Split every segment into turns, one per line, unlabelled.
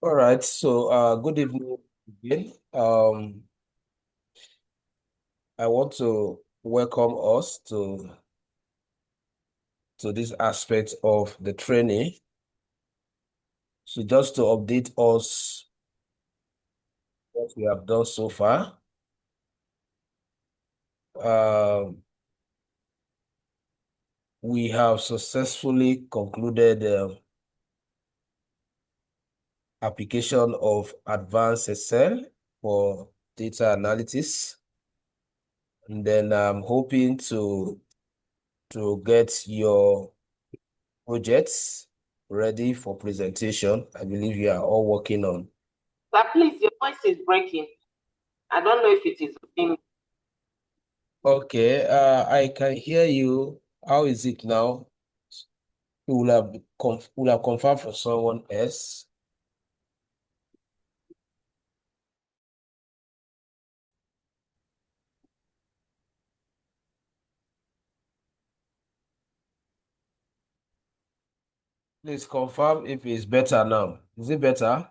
All right, so good evening again. I want to welcome us to this aspect of the training. So just to update us what we have done so far. We have successfully concluded application of advanced Excel for data analysis. And then I'm hoping to get your projects ready for presentation. I believe you are all working on.
Sir, please, your voice is breaking. I don't know if it is in.
Okay, I can hear you. How is it now? You will have confirmed for someone else. Please confirm if it's better now. Is it better?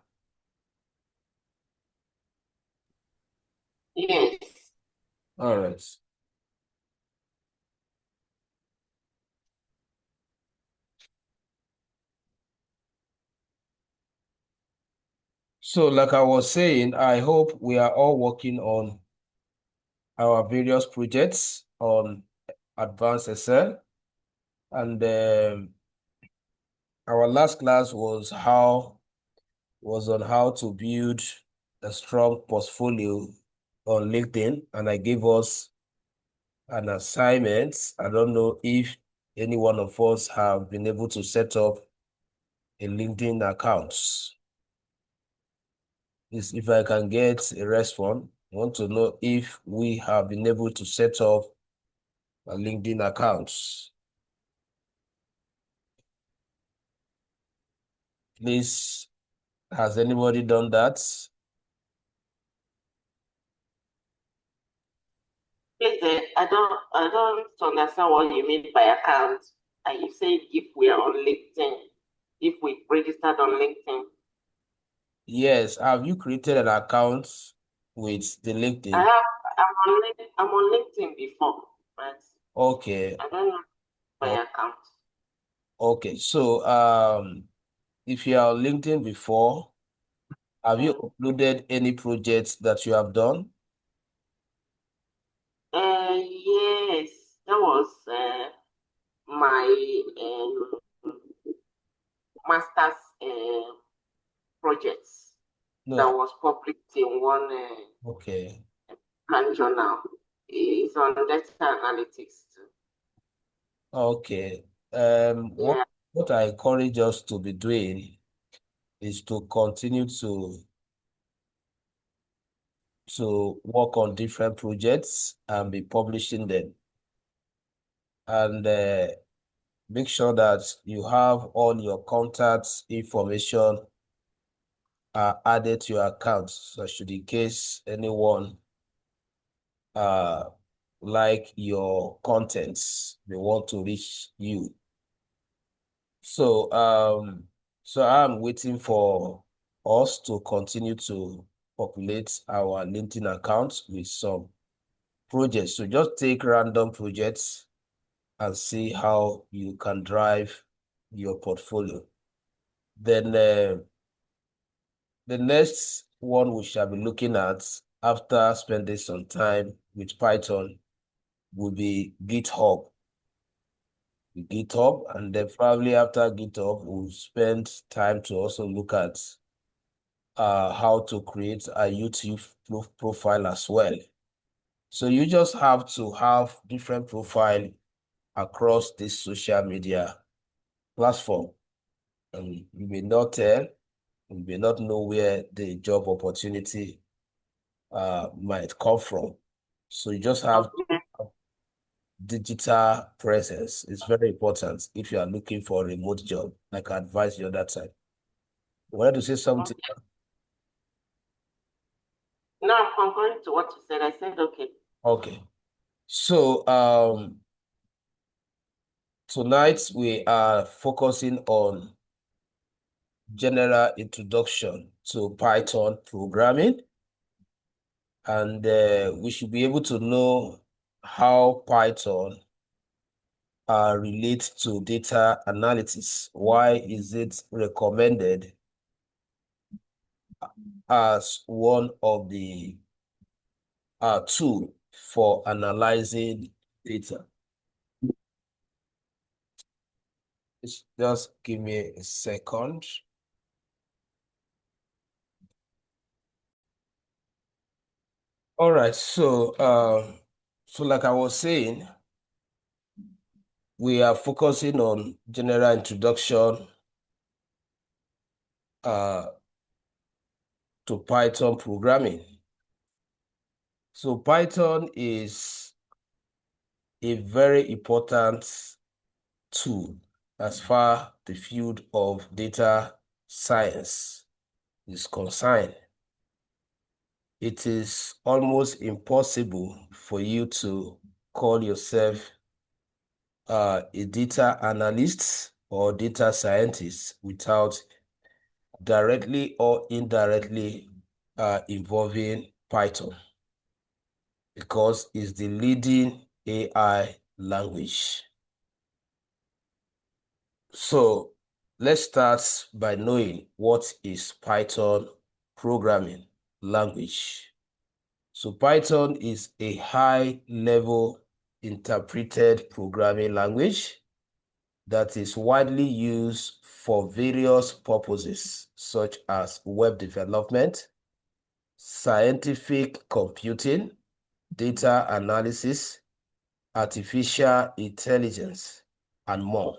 Yes.
All right. So, like I was saying, I hope we are all working on our various projects on advanced Excel. And our last class was on how to build a strong portfolio on LinkedIn, and I gave us an assignment. I don't know if any one of us have been able to set up a LinkedIn account. If I can get a response, I want to know if we have been able to set up a LinkedIn account. Please, has anybody done that?
Please, I don't understand what you mean by account. Are you saying if we are on LinkedIn, if we registered on LinkedIn?
Yes. Have you created an account with the
I
LinkedIn?
have. I'm on LinkedIn before, but
Okay.
I don't know my
Oh,
account.
okay. So, if you are on LinkedIn before, have you
Mm.
uploaded any projects that you have done?
Yes, that was my master's project that
No.
was published in one
Okay.
journal. It's on data analytics too.
Okay. What
Yeah.
I encourage us to be doing is to continue to work on different projects and be publishing them. And make sure that you have all your contacts information added to your account. So should in case anyone uh like your contents, they want to reach you. So I'm waiting for us to continue to populate our LinkedIn account with some projects. So just take random projects and see how you can drive your portfolio. Then the next one we shall be looking at after spending some time with Python will be GitHub. And then probably after GitHub, we'll spend time to also look at how to create a YouTube profile as well. So you just have to have different profile across this social media platform. And you may not tell, you may not know where the job opportunity might come from. So you just have
Okay.
digital presence. It's very important if you are looking for a remote job, like I advised you that time. You wanted to say something?
Okay. No, I'm concurring to what you said. I said okay.
Okay. So tonight we are focusing on general introduction to Python programming, and we should be able to know how Python relates to data analysis. Why is it recommended as one of the tool for analyzing data? Just give me a second. All right, so like I was saying, we are focusing on general introduction to Python programming. So Python is a very important tool as far the field of data science is concerned. It is almost impossible for you to call yourself a data analyst or data scientist without directly or indirectly involving Python, because it's the leading AI language. So let's start by knowing what is Python programming language. So Python is a high-level interpreted programming language that is widely used for various purposes, such as web development, scientific computing, data analysis, artificial intelligence, and more.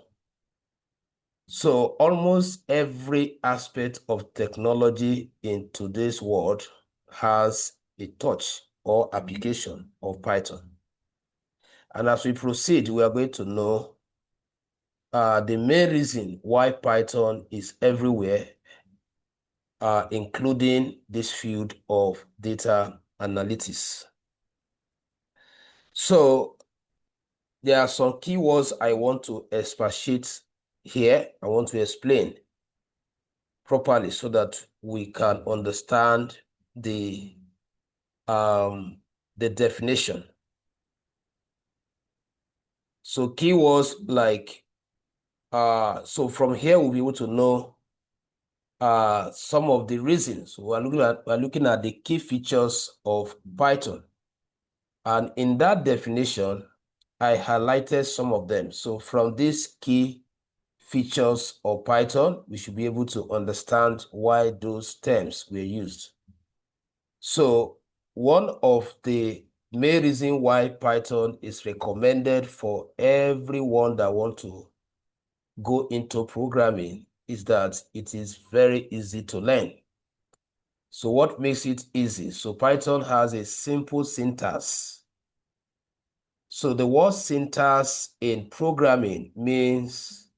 So almost every aspect of technology in today's world has a touch or application of Python. And as we proceed, we are going to know the main reason why Python is everywhere, including this field of data analytics. So there are some keywords I want to expatiate here. I want to explain properly so that we can understand the definition. So keywords like, so from here we'll be able to know some of the reasons. We're looking at the key features of Python. And in that definition, I highlighted some of them. So from these key features of Python, we should be able to understand why those terms were used. So one of the main reasons why Python is recommended for everyone that want to go into programming is that it is very easy to learn. So what makes it easy? So Python has a simple syntax. So the word syntax in programming means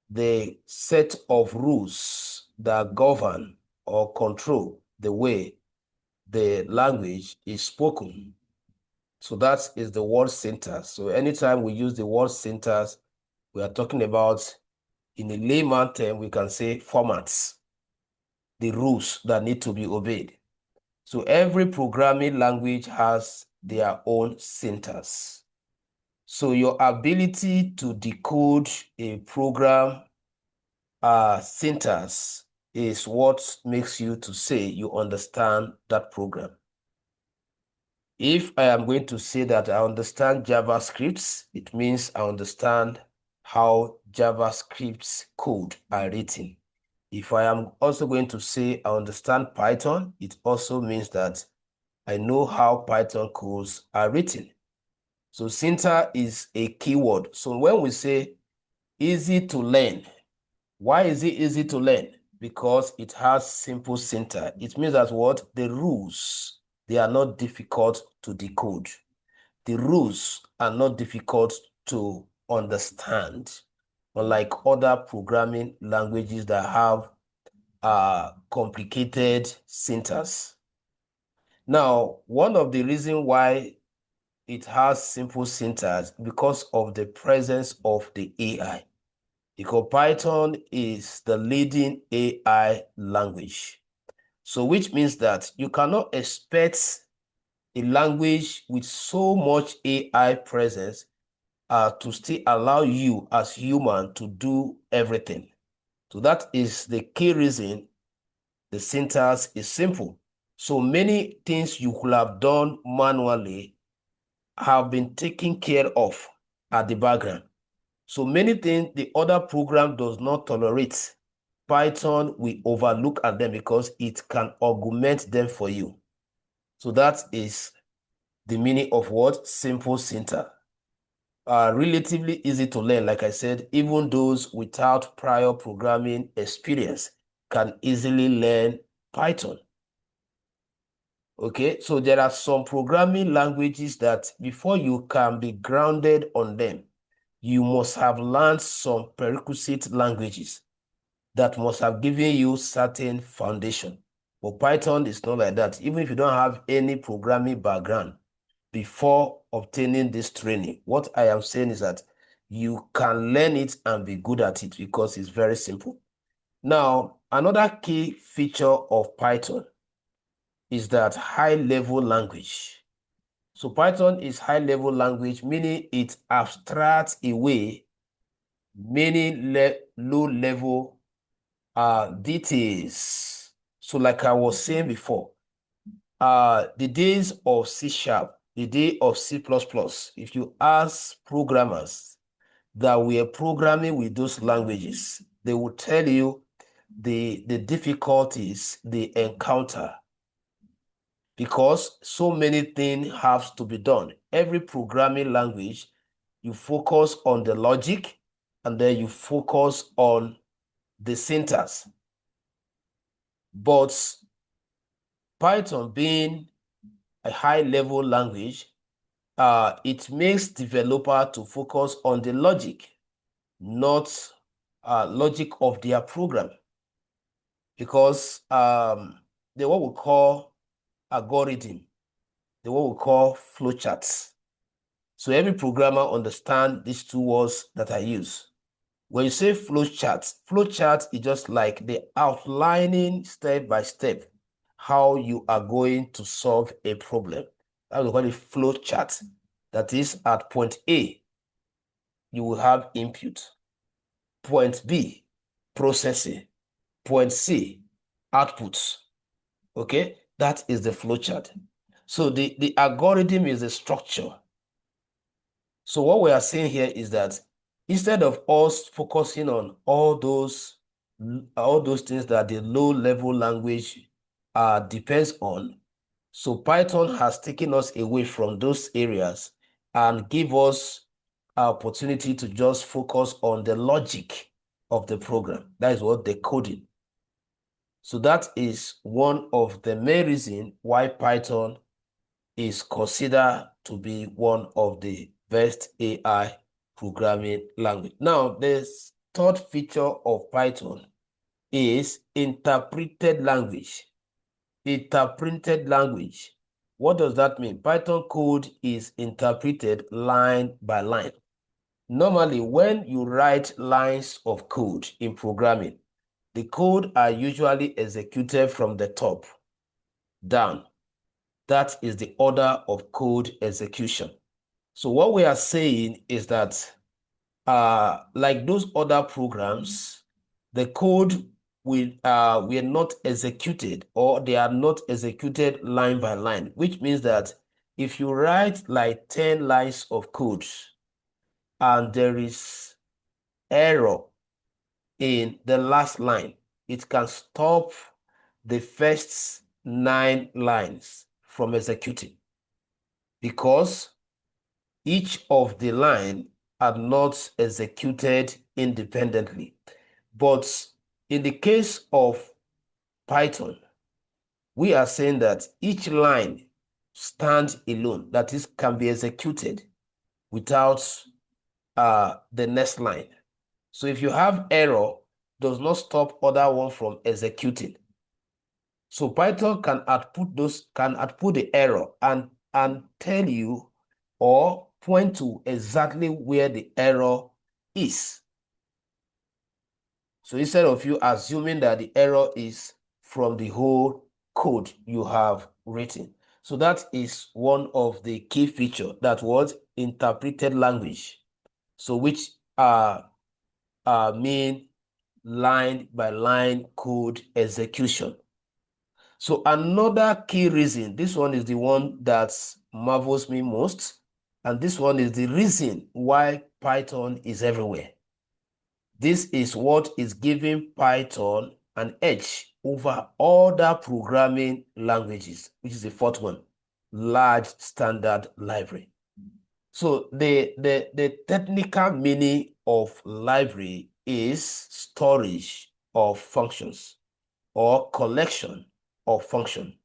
the set of rules that govern or control the way the language is spoken. So that is the word syntax. So anytime we use the word syntax, we are talking about, in a layman term, we can say formats, the rules that need to be obeyed. So every programming language has their own syntax. So your ability to decode a program syntax is what makes you to say you understand that program. If I am going to say that I understand JavaScript, it means I understand how JavaScript's code are written. If I am also going to say I understand Python, it also means that I know how Python codes are written. So syntax is a keyword. So when we say easy to learn, why is it easy to learn? Because it has simple syntax. It means that what? The rules, they are not difficult to decode. The rules are not difficult to understand, unlike other programming languages that have complicated syntax. Now, one of the reasons why it has simple syntax because of the presence of the AI. because Python is the leading AI language. So which means that you cannot expect a language with so much AI presence to still allow you as human to do everything. So that is the key reason the syntax is simple. So many things you could have done manually have been taken care of at the background. So many things the other program does not tolerate, Python will overlook at them because it can augment them for you. So that is the meaning of what? Simple syntax. Relatively easy to learn, like I said, even those without prior programming experience can easily learn Python. Okay, so there are some programming languages that before you can be grounded on them, you must have learned some prerequisite languages that must have given you certain foundation. But Python is not like that. Even if you don't have any programming background before obtaining this training, what I am saying is that you can learn it and be good at it because it's very simple. Now, another key feature of Python is that high-level language. So Python is high-level language, meaning it abstracts away many low-level details. So like I was saying before, the days of C#, the day of C++, if you ask programmers that were programming with those languages, they will tell you the difficulties they encounter because so many things have to be done. Every programming language, you focus on the logic and then you focus on the syntax. But Python being a high-level language, it makes developer to focus on the logic, not logic of their program. Because the what we call algorithm, the what we call flowcharts. So every programmer understands these two words that I use. When you say flowchart is just like the outlining step by step how you are going to solve a problem. That's what we call a flowchart. That is, at point A, you will have input. Point B, processing. Point C, outputs. Okay, that is the flowchart. So the algorithm is the structure. So what we are saying here is that instead of us focusing on all those things that the low-level language depends on, so Python has taken us away from those areas and give us an opportunity to just focus on the logic of the program. That is what the coding. So that is one of the main reasons why Python is considered to be one of the best AI programming language. Now, the third feature of Python is interpreted language. Interpreted language. What does that mean? Python code is interpreted line by line. Normally, when you write lines of code in programming, the code are usually executed from the top down. That is the order of code execution. So what we are saying is that like those other programs, the code were not executed or they are not executed line by line, which means that if you write like 10 lines of code and there is error in the last line, it can stop the first 9 lines from executing because each of the line are not executed independently. But in the case of Python, we are saying that each line stands alone, that is, can be executed without the next line. So if you have error, does not stop other one from executing. So Python can output the error and tell you or point to exactly where the error is. So instead of you assuming that the error is from the whole code you have written. So that is one of the key features that was interpreted language. So which mean line by line code execution. So another key reason, this one is the one that marvels me most, and this one is the reason why Python is everywhere. This is what is giving Python an edge over other programming languages, which is the fourth one, large standard library. So the technical meaning of library is storage of functions or collection of function.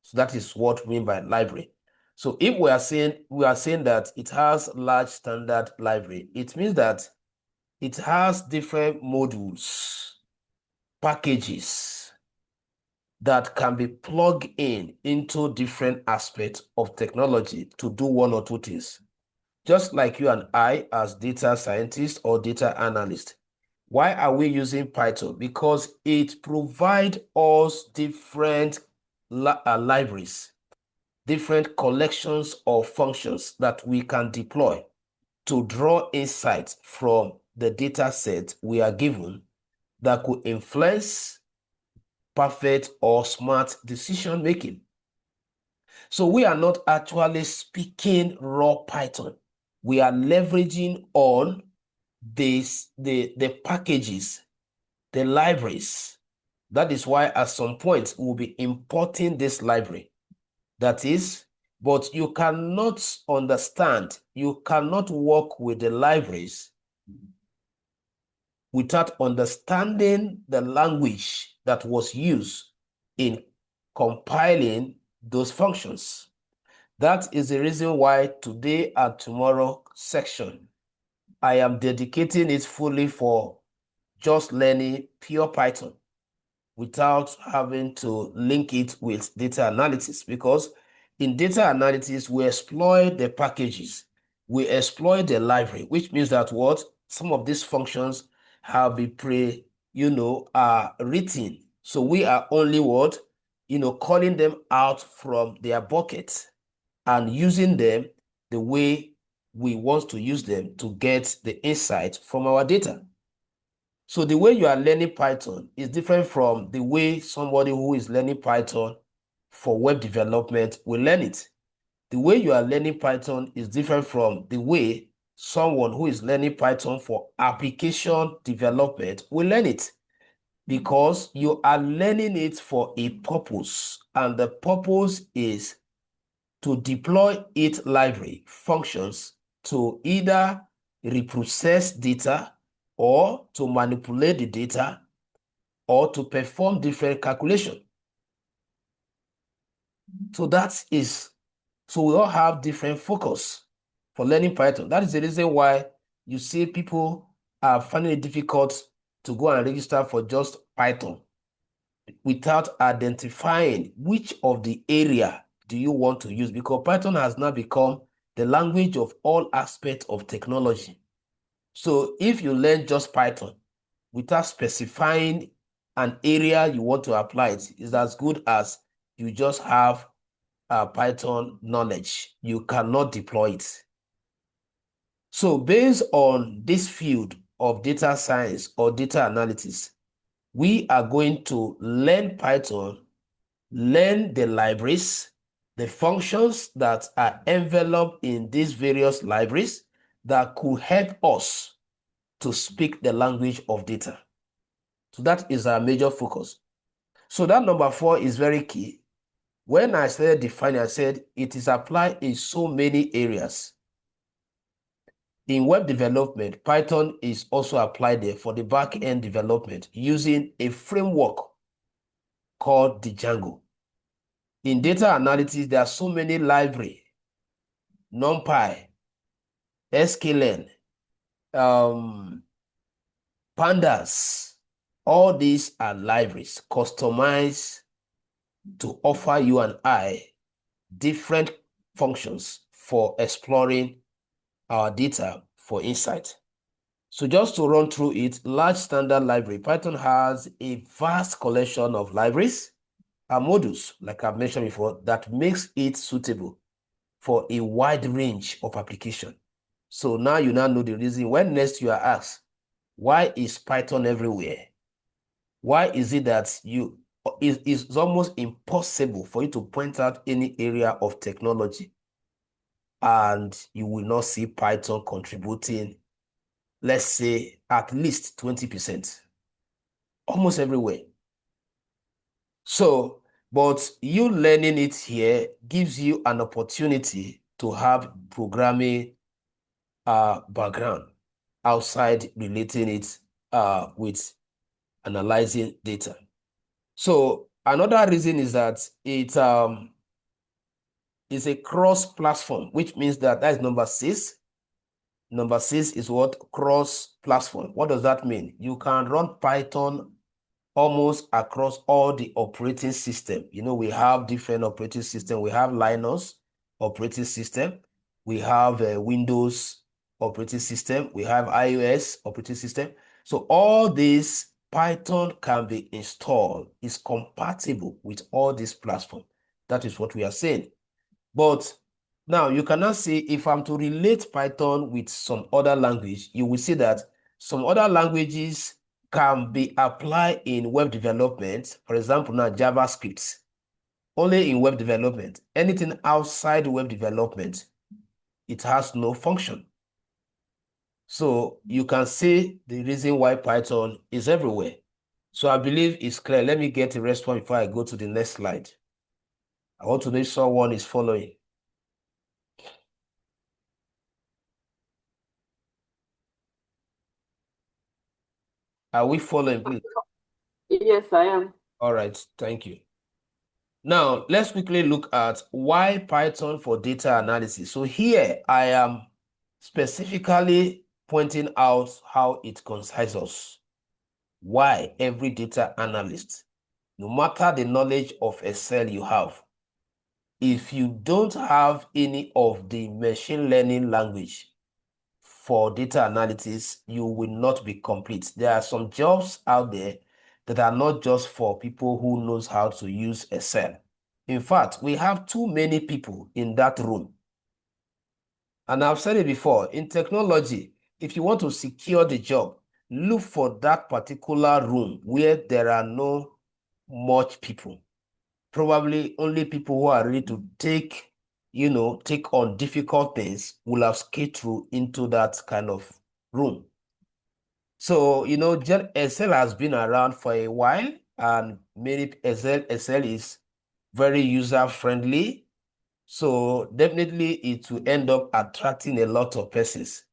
So that is what we mean by library. So if we are saying that it has large standard library, it means that it has different modules, packages that can be plugged in into different aspects of technology to do one or two things. Just like you and I as data scientists or data analysts. Why are we using Python? Because it provides us different libraries, different collections of functions that we can deploy to draw insights from the data set we are given that could influence perfect or smart decision making. So we are not actually speaking raw Python. We are leveraging on the packages, the libraries. That is why at some point we'll be importing this library. That is, but you cannot understand, you cannot work with the libraries without understanding the language that was used in compiling those functions. That is the reason why today and tomorrow section, I am dedicating it fully for just learning pure Python without having to link it with data analysis, because in data analysis, we exploit the packages, we exploit the library, which means that what some of these functions have been written. So we are only calling them out from their bucket and using them the way we want to use them to get the insight from our data. So the way you are learning Python is different from the way somebody who is learning Python for web development will learn it. The way you are learning Python is different from the way someone who is learning Python for application development will learn it, because you are learning it for a purpose, and the purpose is to deploy its library functions to either reprocess data or to manipulate the data or to perform different calculation. So we all have different focus for learning Python. That is the reason why you see people are finding it difficult to go and register for just Python without identifying which of the area do you want to use, because Python has now become the language of all aspects of technology. So if you learn just Python without specifying an area you want to apply it, is as good as you just have Python knowledge. You cannot deploy it. So based on this field of data science or data analytics, we are going to learn Python, learn the libraries, the functions that are enveloped in these various libraries that could help us to speak the language of data. So that is our major focus. So that number 4 is very key. When I started defining, I said it is applied in so many areas. In web development, Python is also applied there for the back-end development using a framework called the Django. In data analytics, there are so many libraries, NumPy, sklearn, pandas. All these are libraries customized to offer you and I different functions for exploring our data for insight. So just to run through it, large standard library. Python has a vast collection of libraries and modules, like I've mentioned before, that makes it suitable for a wide range of application. So now you now know the reason when next you are asked, why is Python everywhere? Why is it that it's almost impossible for you to point out any area of technology and you will not see Python contributing, let's say, at least 20%, almost everywhere. So, but you learning it here gives you an opportunity to have programming background outside relating it with analyzing data. So another reason is that it is a cross-platform, which means that is number 6. Number 6 is what? Cross-platform. What does that mean? You can run Python almost across all the operating system. You know, we have different operating system. We have Linux operating system. We have Windows operating system. We have iOS operating system. So all this Python can be installed, is compatible with all these platforms. That is what we are saying. But now you cannot see if I'm to relate Python with some other language, you will see that some other languages can be applied in web development. For example, now JavaScript, only in web development. Anything outside web development, it has no function. So you can see the reason why Python is everywhere. So I believe it's clear. Let me get a response before I go to the next slide. I want to know if someone is following. Are we following, please?
Yes, I am.
All right, thank you. Now, let's quickly look at why Python for data analysis. So here I am specifically pointing out how it concerns us. Why every data analyst, no matter the knowledge of Excel you have, if you don't have any of the machine learning language for data analysis, you will not be complete. There are some jobs out there that are not just for people who knows how to use Excel. In fact, we have too many people in that room. And I've said it before, in technology, if you want to secure the job, look for that particular room where there are no much people. Probably only people who are ready to take on difficult things will have scaled through into that kind of room. So, Excel has been around for a while, and many Excel is very user-friendly. So definitely it will end up attracting a lot of persons.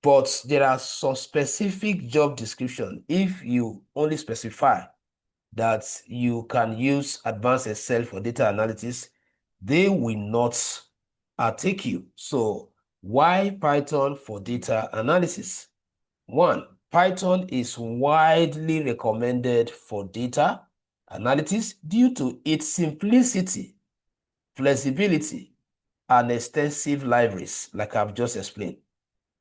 But there are some specific job description. If you only specify that you can use advanced Excel for data analysis, they will not take you. So why Python for data analysis? One, Python is widely recommended for data analysis due to its simplicity, flexibility, and extensive libraries, like I've just explained.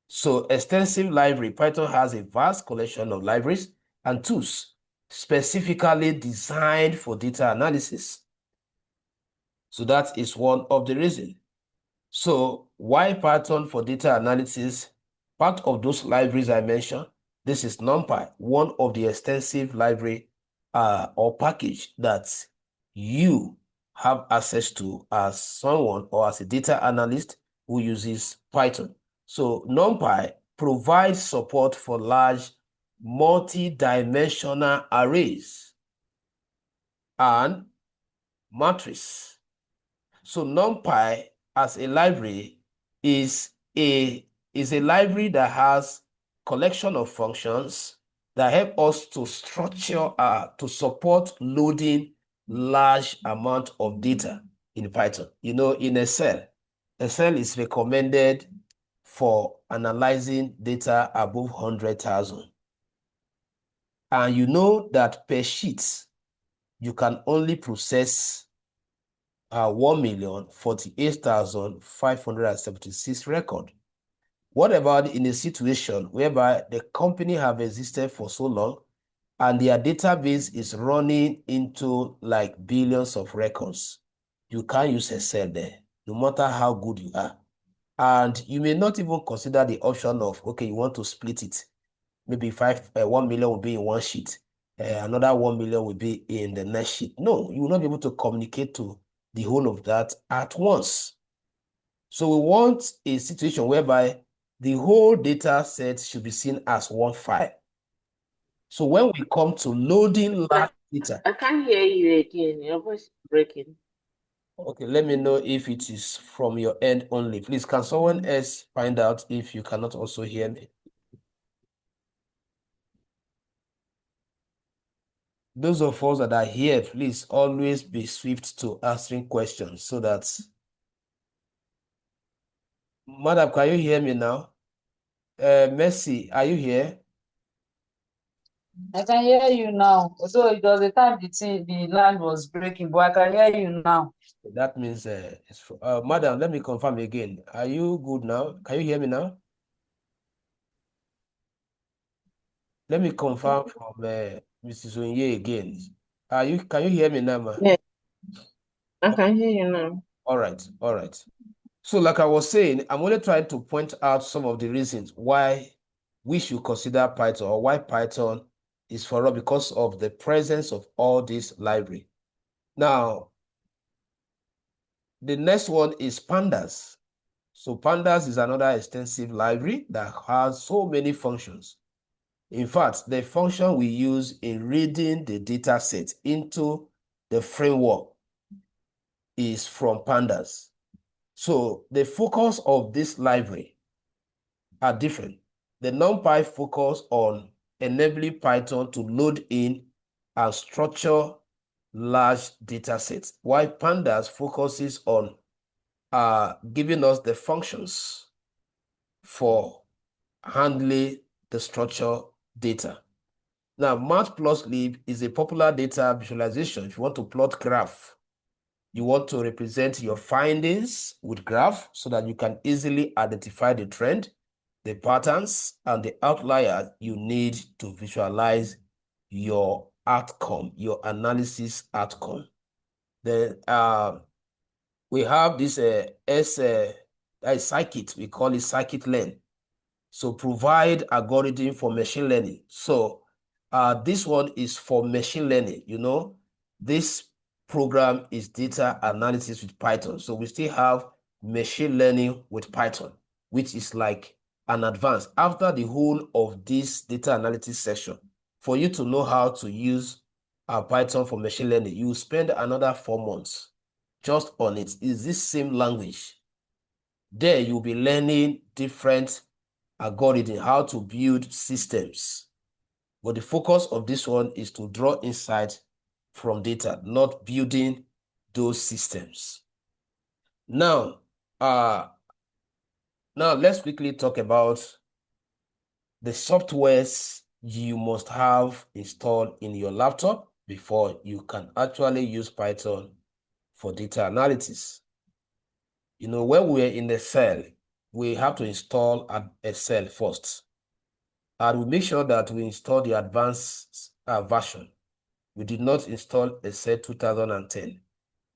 So extensive library, Python has a vast collection of libraries and tools specifically designed for data analysis. So that is one of the reasons. So why Python for data analysis? Part of those libraries I mentioned, this is NumPy, one of the extensive library or package that you have access to as someone or as a data analyst who uses Python. So NumPy provides support for large multi-dimensional arrays and matrices. So NumPy as a library is a library that has collection of functions that help us to structure to support loading large amount of data in Python. In Excel is recommended for analyzing data above 100,000. And you know that per sheet, you can only process 1,048,576 record. What about in a situation whereby the company have existed for so long and their database is running into like billions of records? You can't use Excel there, no matter how good you are. And you may not even consider the option of, okay, you want to split it. Maybe 1 million will be in one sheet. Another 1 million will be in the next sheet. No, you will not be able to communicate to the whole of that at once. So we want a situation whereby the whole data set should be seen as one file. So when we come to loading large data.
I can't hear you again. Your voice is breaking.
Okay, let me know if it is from your end only. Please, can someone else find out if you cannot also hear me? Those of us that are here, please always be swift to answering questions so that... Madam, can you hear me now? Mercy, are you here?
I can hear you now. So it was the time the line was breaking, but I can hear you now.
That means, Madam, let me confirm again. Are you good now? Can you hear me now? Let me confirm from Mrs. Onye again. Can you hear me now, ma?
Yeah, I can hear you now.
All right, all right. So like I was saying, I'm only trying to point out some of the reasons why we should consider Python, or why Python is for us, because of the presence of all this library. Now, the next one is pandas. So pandas is another extensive library that has so many functions. In fact, the function we use in reading the data set into the framework is from pandas. So the focus of this library are different. The NumPy focus on enabling Python to load in and structure large data sets, while pandas focuses on giving us the functions for handling the structured data. Now, matplotlib is a popular data visualization. If you want to plot graph, you want to represent your findings with graph so that you can easily identify the trend, the patterns, and the outliers you need to visualize your outcome, your analysis outcome. Then we have this scikit, we call it scikit-learn. So provide algorithm for machine learning. So this one is for machine learning. You know, this program is data analysis with Python. So we still have machine learning with Python, which is like an advance. After the whole of this data analytics session, for you to know how to use Python for machine learning, you spend another 4 months just on it. Is this same language? There you'll be learning different algorithm, how to build systems. But the focus of this one is to draw insight from data, not building those systems. Now let's quickly talk about the softwares you must have installed in your laptop before you can actually use Python for data analysis. You know, when we're in Excel, we have to install an Excel first. And we make sure that we install the advanced version. We did not install Excel 2010.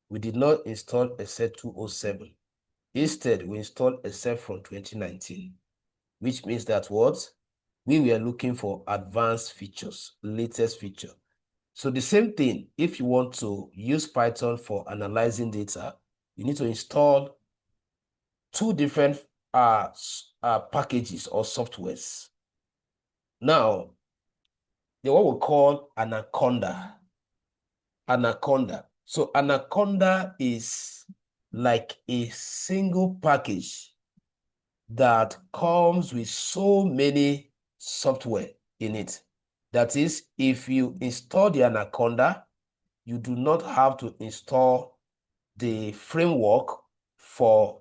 We did not install Excel 207. Instead, we installed Excel from 2019, which means that what? We were looking for advanced features, latest feature. So the same thing, if you want to use Python for analyzing data, you need to install 2 different packages or softwares. Now, the one we call Anaconda. Anaconda. So Anaconda is like a single package that comes with so many software in it. That is, if you install the Anaconda, you do not have to install the framework for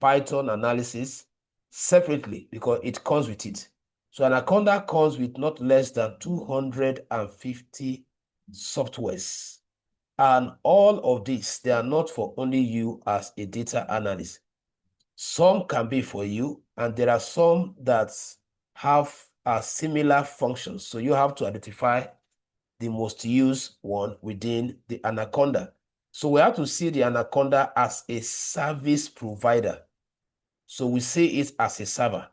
Python analysis separately because it comes with it. So Anaconda comes with not less than 250 softwares. And all of these, they are not for only you as a data analyst. Some can be for you, and there are some that have similar functions. So you have to identify the most used one within the Anaconda. So we have to see the Anaconda as a service provider. So we see it as a server.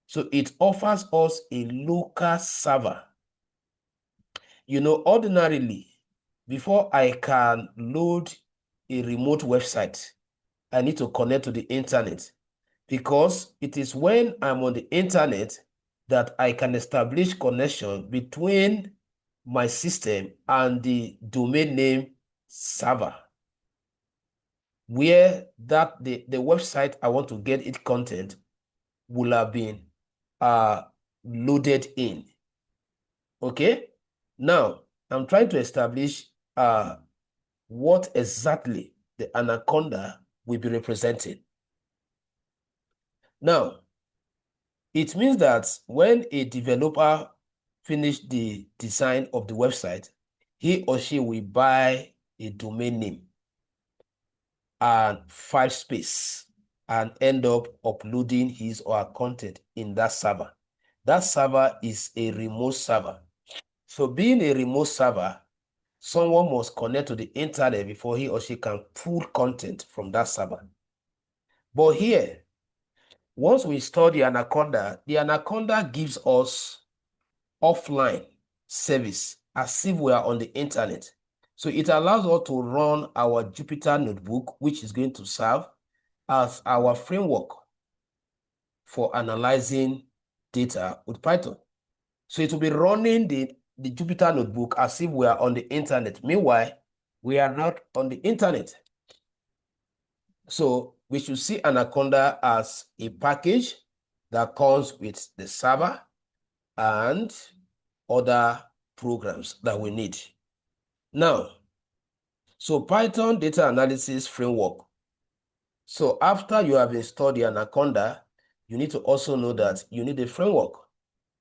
So it offers us a local server. You know, ordinarily, before I can load a remote website, I need to connect to the internet, because it is when I'm on the internet that I can establish connection between my system and the domain name server, where that the website I want to get its content will have been loaded in. Okay, now I'm trying to establish what exactly the Anaconda will be representing. Now, it means that when a developer finishes the design of the website, he or she will buy a domain name and file space and end up uploading his or her content in that server. That server is a remote server. So being a remote server, someone must connect to the internet before he or she can pull content from that server. But here, once we install the Anaconda gives us offline service as if we are on the internet. So it allows us to run our Jupyter notebook, which is going to serve as our framework for analyzing data with Python. So it will be running the Jupyter notebook as if we are on the internet. Meanwhile, we are not on the internet. So we should see Anaconda as a package that comes with the server and other programs that we need. Now, so Python data analysis framework. So after you have installed the Anaconda, you need to also know that you need a framework.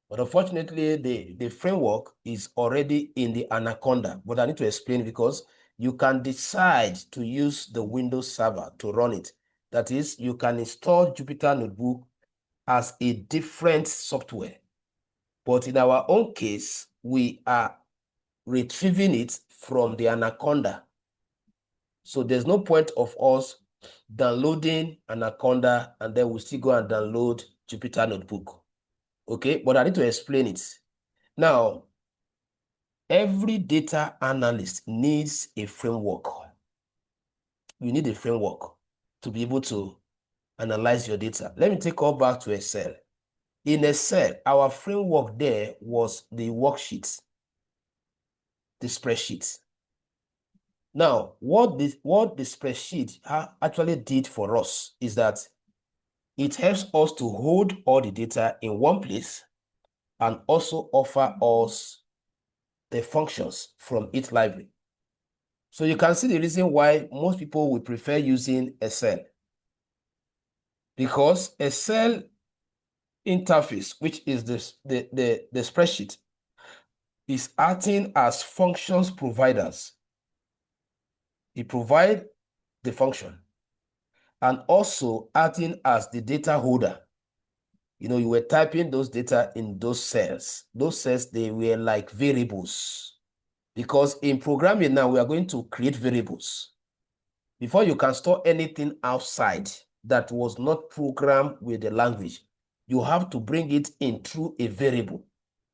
But unfortunately, the framework is already in the Anaconda. But I need to explain, because you can decide to use the Windows server to run it. That is, you can install Jupyter Notebook as a different software. But in our own case, we are retrieving it from the Anaconda. So there's no point of us downloading Anaconda and then we still go and download Jupyter Notebook. Okay, but I need to explain it. Now, every data analyst needs a framework. You need a framework to be able to analyze your data. Let me take us back to Excel. In Excel, our framework there was the worksheet, the spreadsheet. Now, what the spreadsheet actually did for us is that it helps us to hold all the data in one place and also offer us the functions from its library. So you can see the reason why most people would prefer using Excel, because Excel interface, which is the spreadsheet, is acting as functions providers. It provides the function and also acting as the data holder. You know, you were typing those data in those cells. Those cells, they were like variables. Because in programming now, we are going to create variables. Before you can store anything outside that was not programmed with the language, you have to bring it in through a variable.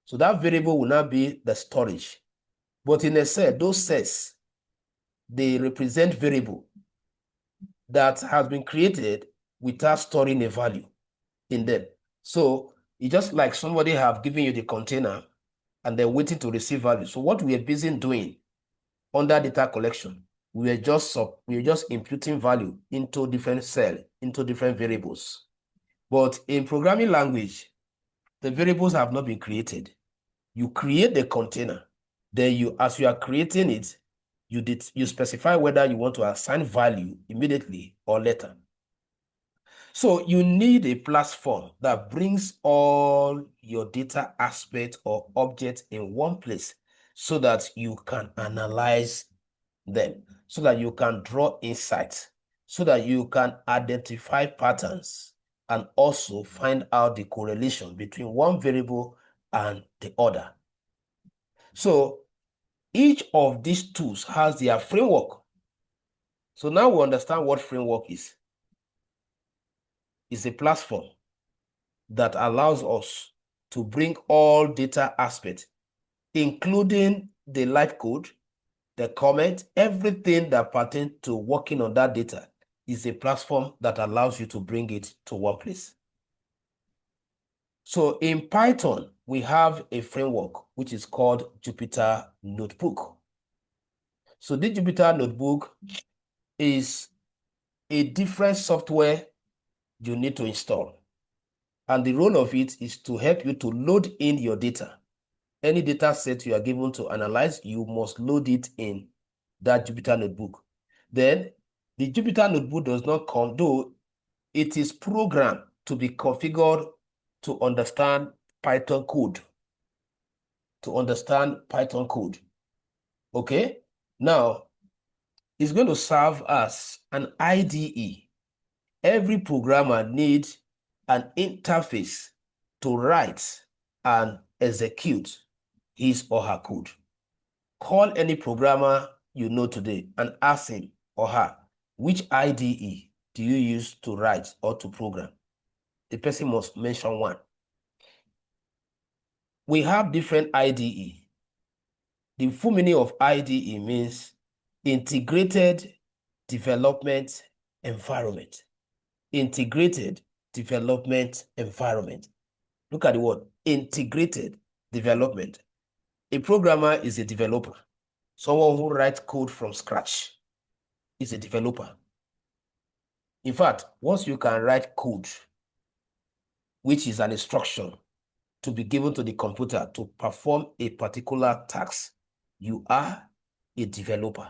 So that variable will not be the storage. But in Excel, those cells, they represent variable that has been created without storing a value in them. So it's just like somebody have given you the container and they're waiting to receive value. So what we are busy doing under data collection, we are just imputing value into different cells, into different variables. But in programming language, the variables have not been created. You create the container, then as you are creating it, you specify whether you want to assign value immediately or later. So you need a platform that brings all your data aspects or objects in one place so that you can analyze them, so that you can draw insights, so that you can identify patterns and also find out the correlation between one variable and the other. So each of these tools has their framework. So now we understand what framework is. It's a platform that allows us to bring all data aspects, including the live code, the comment, everything that pertains to working on that data is a platform that allows you to bring it to one place. So in Python, we have a framework which is called Jupyter Notebook. So the Jupyter Notebook is a different software you need to install. And the role of it is to help you to load in your data. Any data set you are given to analyze, you must load it in that Jupyter Notebook. Then the Jupyter Notebook does not come, though it is programmed to be configured to understand Python code. Okay? Now, it's going to serve as an IDE. Every programmer needs an interface to write and execute his or her code. Call any programmer you know today and ask him or her, which IDE do you use to write or to program? The person must mention one. We have different IDE. The full meaning of IDE means Integrated Development Environment. Integrated Development Environment. Look at the word, integrated development. A programmer is a developer. Someone who writes code from scratch is a developer. In fact, once you can write code, which is an instruction to be given to the computer to perform a particular task, you are a developer.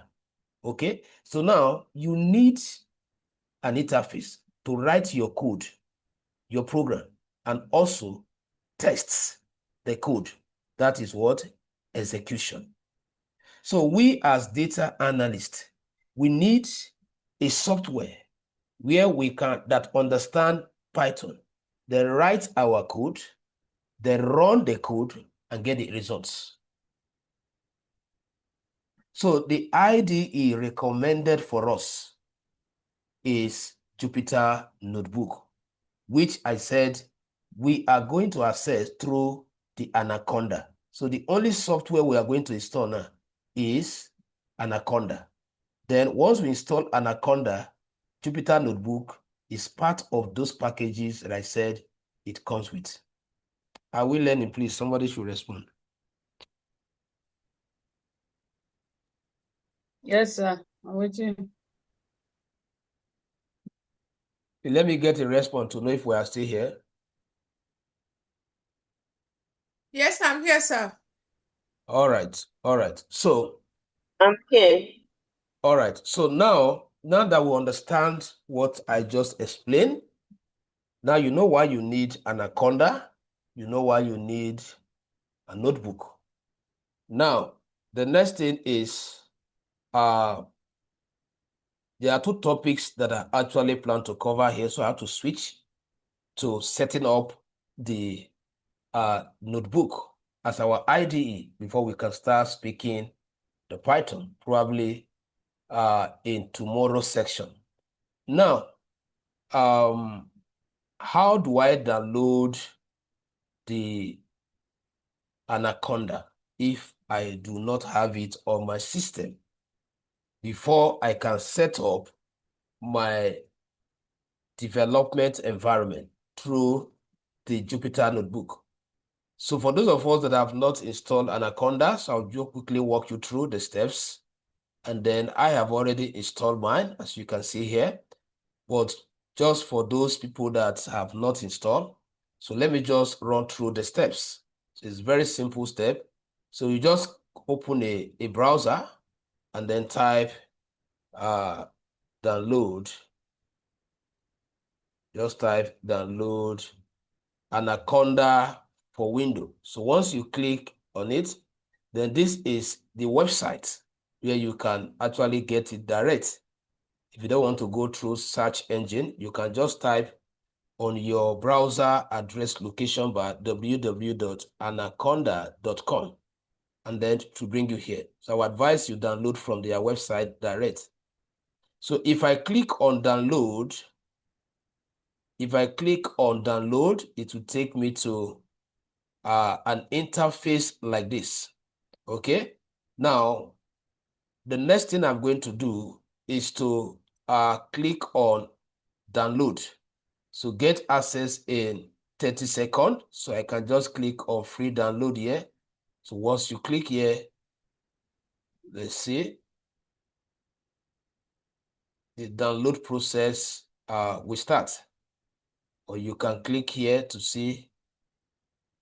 Okay? So now you need an interface to write your code, your program, and also tests the code. That is what? Execution. So we as data analysts, we need a software where we can that understand Python, then write our code, then run the code and get the results. So the IDE recommended for us is Jupyter Notebook, which I said we are going to access through the Anaconda. So the only software we are going to install now is Anaconda. Then once we install Anaconda, Jupyter Notebook is part of those packages that I said it comes with. Are we learning, please? Somebody should respond.
Yes, sir. I'm waiting.
Let me get a response to know if we are still here.
Yes, I'm here, sir.
All right. So,
I'm here.
all right. So now that we understand what I just explained, now you know why you need Anaconda. You know why you need a notebook. Now, the next thing is there are two topics that I actually plan to cover here, so I have to switch to setting up the notebook as our IDE before we can start speaking the Python, probably in tomorrow's section. Now, how do I download the Anaconda if I do not have it on my system before I can set up my development environment through the Jupyter Notebook? So for those of us that have not installed Anaconda, so I'll just quickly walk you through the steps. And then I have already installed mine, as you can see here. But just for those people that have not installed, so let me just run through the steps. So it's a very simple step. So you just open a browser and then type download. Just type download Anaconda for Windows. So once you click on it, then this is the website where you can actually get it direct. If you don't want to go through search engine, you can just type on your browser address location bar, www.anaconda.com, and then to bring you here. So I advise you download from their website direct. So if I click on download, it will take me to an interface like this. Okay. Now, the next thing I'm going to do is to click on download. So get access in 30 seconds. So I can just click on free download here. So once you click here, let's see, the download process will start. Or you can click here to see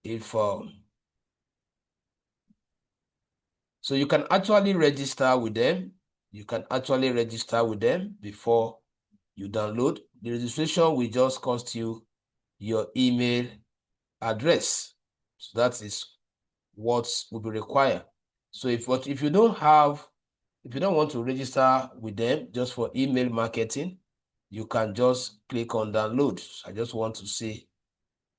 if so you can actually register with them. You can actually register with them before you download. The registration will just cost you your email address. So that is what will be required. So if you don't want to register with them just for email marketing, you can just click on download. I just want to see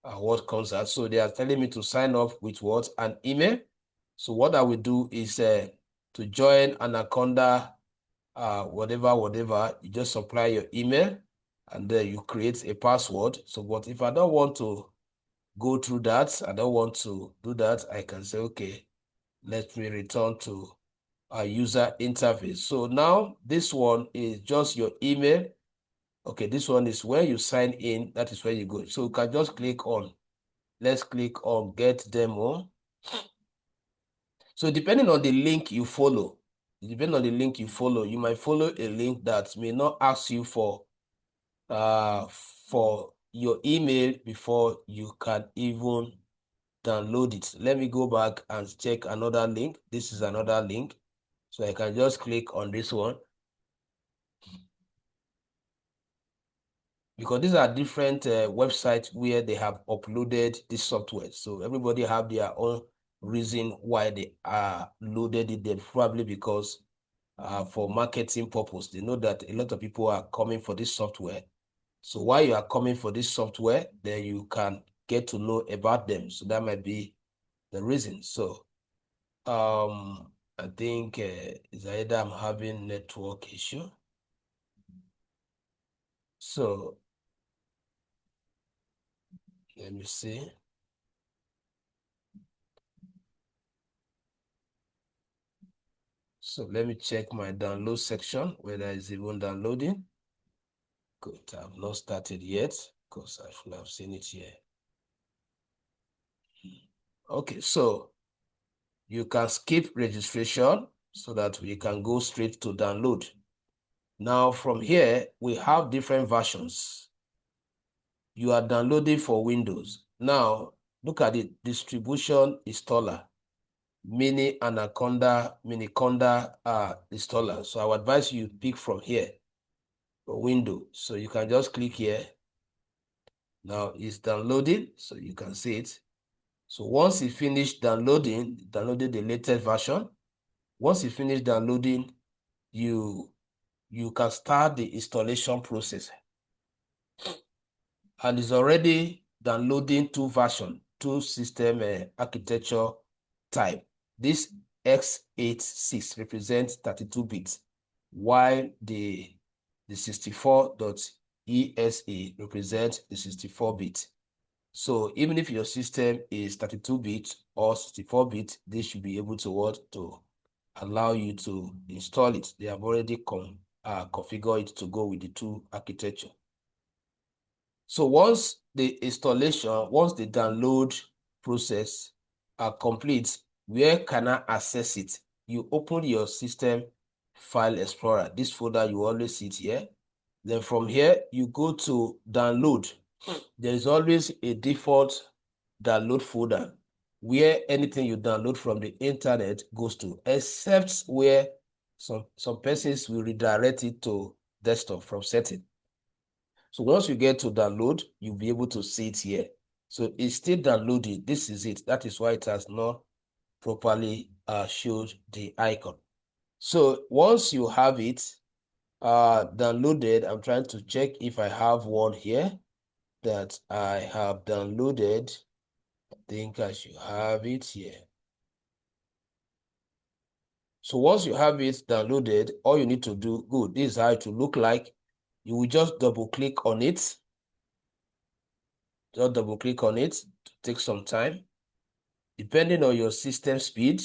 what comes out. So they are telling me to sign up with what? An email. So what I will do is to join Anaconda, whatever, you just supply your email and then you create a password. So, but if I don't want to go through that, I don't want to do that, I can say, okay, let me return to our user interface. So now this one is just your email. Okay, this one is where you sign in. That is where you go. So you can just click on, let's click on get demo. So depending on the link you follow, you might follow a link that may not ask you for your email before you can even download it. Let me go back and check another link. This is another link. So I can just click on this one. Because these are different websites where they have uploaded this software. So everybody have their own reason why they loaded it there, probably because for marketing purpose. They know that a lot of people are coming for this software. So while you are coming for this software, then you can get to know about them. So that might be the reason. So I think it's either I'm having network issue. So let me see. So let me check my download section, whether it's even downloading. Good, I've not started yet because I should have seen it here. Okay, so you can skip registration so that we can go straight to download. Now from here, we have different versions. You are downloading for Windows. Now, look at it, distribution installer, Miniconda installer. So I would advise you pick from here for Windows. So you can just click here. Now it's downloading, so you can see it. So once it finished downloading the latest version. Once you finish downloading, you can start the installation process. And it's already downloading two versions, two system architecture type. This x86 represents 32 bits, while the 64.ESA represents the 64 bit. So even if your system is 32 bit or 64 bit, they should be able to allow you to install it. They have already configured it to go with the two architecture. So once the download process are complete, where can I access it? You open your system file explorer. This folder, you always see it here. Then from here, you go to download. There is always a default download folder where anything you download from the internet goes to, except where some persons will redirect it to desktop from setting. So once you get to download, you'll be able to see it here. So it's still downloading. This is it. That is why it has not properly showed the icon. So once you have it downloaded, I'm trying to check if I have one here. that I have downloaded. I think I should have it here. So once you have it downloaded, all you need to do, good, this is how it will look like. You will just double click on it. Just double click on it to take some time. Depending on your system speed,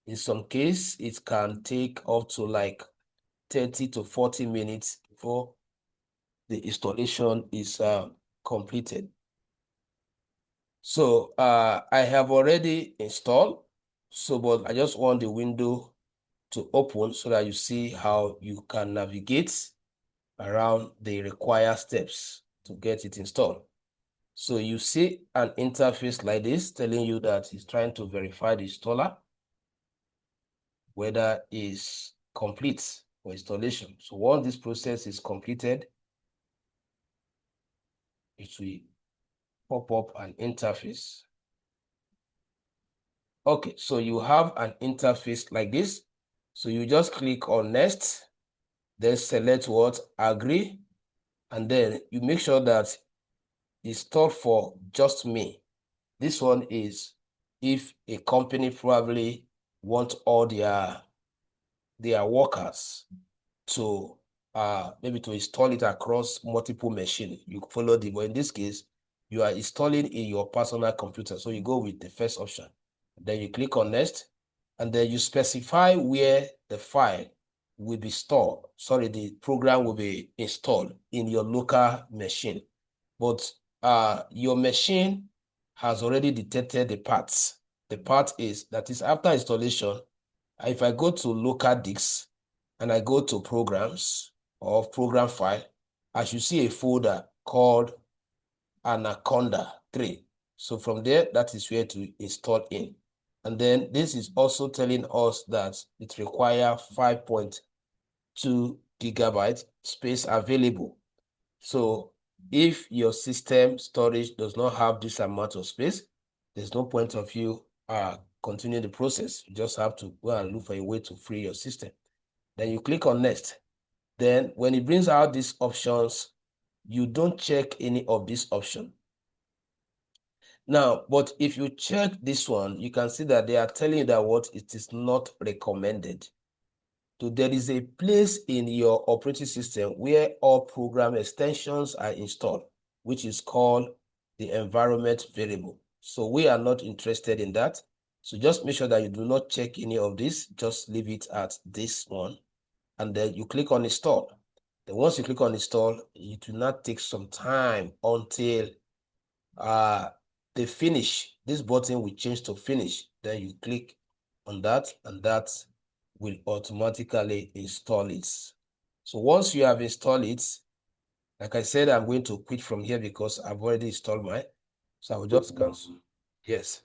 in some case, it can take up to like 30 to 40 minutes before the installation is completed. So I have already installed, but I just want the window to open so that you see how you can navigate around the required steps to get it installed. So you see an interface like this telling you that it's trying to verify the installer, whether it's complete for installation. So once this process is completed, it will pop up an interface. Okay, so you have an interface like this. So you just click on next, then select what, agree, and then you make sure that it's stored for just me. This one is if a company probably want all their workers to maybe to install it across multiple machines. You follow the, but in this case, you are installing in your personal computer. So you go with the first option. Then you click on next, and then you specify where the file will be stored. Sorry, the program will be installed in your local machine. But your machine has already detected the parts. The part is, that is after installation, if I go to local disk and I go to programs or program file, I should see a folder called Anaconda 3. So from there, that is where to install in. And then this is also telling us that it requires 5.2 gigabyte space available. So if your system storage does not have this amount of space, there's no point of you continuing the process. You just have to go and look for a way to free your system. Then you click on next. Then when it brings out these options, you don't check any of these options. Now, but if you check this one, you can see that they are telling you that what it is not recommended. So there is a place in your operating system where all program extensions are installed, which is called the environment variable. So we are not interested in that. So just make sure that you do not check any of this. Just leave it at this one. And then you click on install. Then once you click on install, it will not take some time until they finish. This button will change to finish. Then you click on that, and that will automatically install it. So once you have installed it, like I said, I'm going to quit from here because I've already installed mine. So I will just cancel. Yes.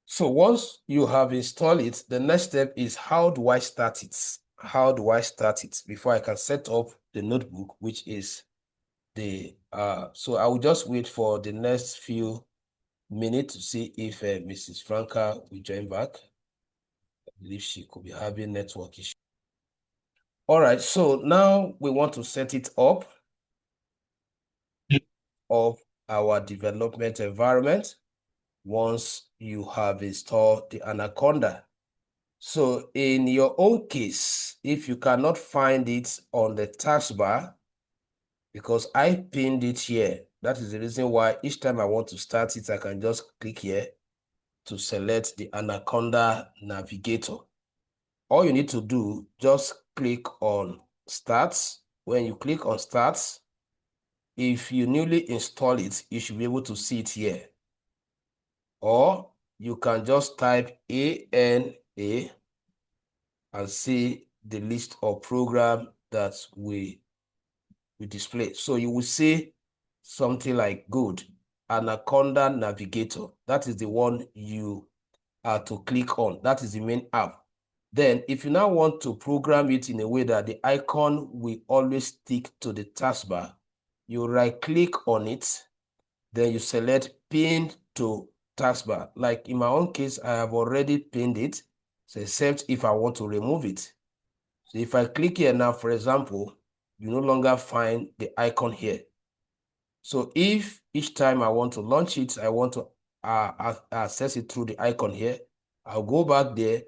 So once you have installed it, the next step is, how do I start it? How do I start it before I can set up the notebook, which is the, so I will just wait for the next few minutes to see if Mrs. Franca will join back. I believe she could be having network issues. All right, so now we want to set it up of our development environment once you have installed the Anaconda. So in your own case, if you cannot find it on the taskbar, because I pinned it here, that is the reason why each time I want to start it, I can just click here to select the Anaconda navigator. All you need to do, just click on Start. When you click on Start, if you newly install it, you should be able to see it here. Or you can just type ANA and see the list of programs that we display. So you will see something like good, Anaconda Navigator. That is the one you are to click on. That is the main app. Then if you now want to program it in a way that the icon will always stick to the taskbar, you right click on it, then you select pin to taskbar. Like in my own case, I have already pinned it, so except if I want to remove it. So if I click here now, for example, you no longer find the icon here. So if each time I want to launch it, I want to access it through the icon here, I'll go back there